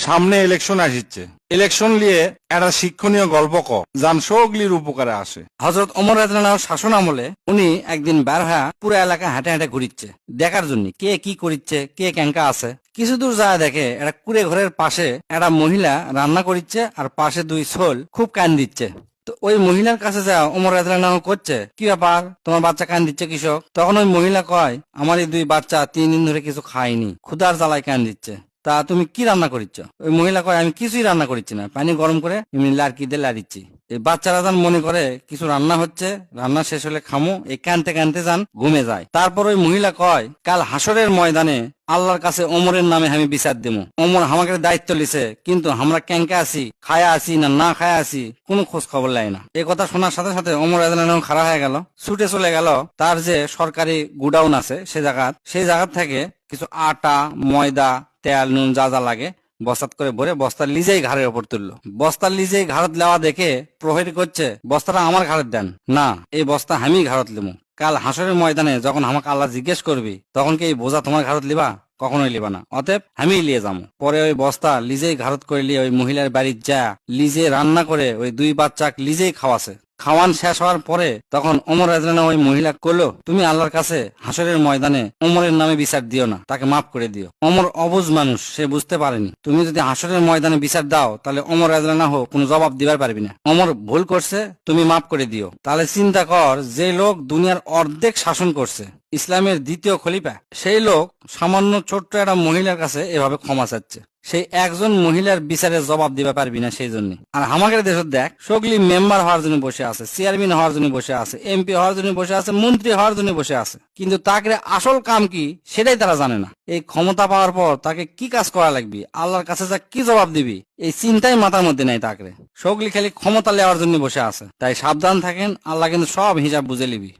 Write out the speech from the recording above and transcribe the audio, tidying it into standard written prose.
সামনে ইলেকশন আসছে, ইলেকশন নিয়ে একটা শিক্ষণীয় গল্প যান সগলির উপকারে আসে। হযরত ওমর রাদিয়াল্লাহু শাসন আমলে উনি একদিন বের হয়ে পুরো এলাকা হাঁটে হাঁটে ঘুরিচ্ছে দেখার জন্য কে কি করিচ্ছে, কে ক্যাঙ্কা আছে। কিছু দূর যায় দেখে একটা কুড়ে ঘরের পাশে একটা মহিলা রান্না করিচ্ছে আর পাশে দুই ছোল খুব কান দিচ্ছে। তো ওই মহিলার কাছে যা ওমর রাদিয়াল্লাহু করছে, কি ব্যাপার, তোমার বাচ্চা কান দিচ্ছে কৃষক? তখন ওই মহিলা কয়, আমার এই দুই বাচ্চা 3 দিন ধরে কিছু খায়নি, ক্ষুধার জ্বালায় কান দিচ্ছে। তা তুমি কি রান্না করিচ্ছ? ওই মহিলা কয়, আমি কিছুই রান্না করিচ্ছি না, পানি গরম করে এমনি লাড়কি দিয়ে লাড়িচ্ছি। এই বাচ্চারা যান মনে করে কিছু রান্না হচ্ছে, রান্না শেষ হলে খামো, এই কানতে কানতে যান ঘুমে যায়। তারপর ওই মহিলা কয়, কাল হাসরের ময়দানে আল্লাহর কাছে ওমরের নামে আমি বিচার দেবো। ওমর আমাকে দায়িত্ব লিছে, কিন্তু আমরা ক্যাঙ্কে আছি, খায়া আছি না না খায়া আছি কোনো খোঁজ খবর লাই না। এই কথা শোনার সাথে সাথে ওমর রাদিয়াল্লাহু খাড়া হয়ে গেল, ছুটে চলে গেল তার যে সরকারি গুডাউন আছে সেই জায়গা থেকে কিছু আটা, ময়দা, তেল, নুন যা যা লাগে বস্তাত করে ভরে বস্তার লিজেই ঘাড়ের ওপর তুললো। বস্তার লিজেই ঘাড়ত লেওয়া দেখে প্রহরী করছে, বস্তাটা আমার ঘাড়ত দেন। না, এই বস্তা আমি ঘাড়ত লিমু। কাল হাসরের ময়দানে যখন আমাকে আল্লাহ জিজ্ঞেস করবি তখন কি এই বোঝা তোমার ঘাড়ত লিবা? কখনোই লিবা না, অতএব আমি লিয়ে যাবো। পরে ওই বস্তা লিজেই ঘাড়ত করে লিয়ে ওই মহিলার বাড়ির যা লিজে রান্না করে ওই দুই বাচ্চাক লিজেই খাওয়াছে। খাওয়ান শেষ হওয়ার পরে তখন ওমর রাদিয়াল্লাহু ওই মহিলা কইলো, তুমি আল্লাহর কাছে হাসরের ময়দানে ওমরের নামে বিচার দিও না, তাকে মাফ করে দিও। ওমর অবুঝ মানুষ, সে বুঝতে পারেনি। তুমি যদি হাসরের ময়দানে বিচার দাও তাহলে ওমর রাদিয়াল্লাহু কোনো জবাব দিবার পারবি না। ওমর ভুল করছে, তুমি মাফ করে দিও। তাহলে চিন্তা কর, যে লোক দুনিয়ার অর্ধেক শাসন করছে, ইসলামের দ্বিতীয় খলিফা, সেই লোক সামান্য ছোট্ট একটা মহিলার কাছে এভাবে ক্ষমা চাচ্ছে। সেই একজন মহিলার বিচারে জবাব দিতে পারবি না সেই জন্য। আর আমাদের দেশের দেখ, সগলি মেম্বার হওয়ার জন্য বসে আছে, চেয়ারম্যান হওয়ার জন্য বসে আছে, এমপি হওয়ার জন্য বসে আছে, মন্ত্রী হওয়ার জন্য বসে আছে, কিন্তু তাকে আসল কাম কি সেটাই তারা জানে না। এই ক্ষমতা পাওয়ার পর তাকে কি কাজ করা লাগবে, আল্লাহর কাছে যা কি জবাব দিবি, এই চিন্তাই মাথার মধ্যে নাই তাকে। সগলি খালি ক্ষমতা নেওয়ার জন্য বসে আছে। তাই সাবধান থাকেন, আল্লাহ কিন্তু সব হিসাব বুঝে নিবি।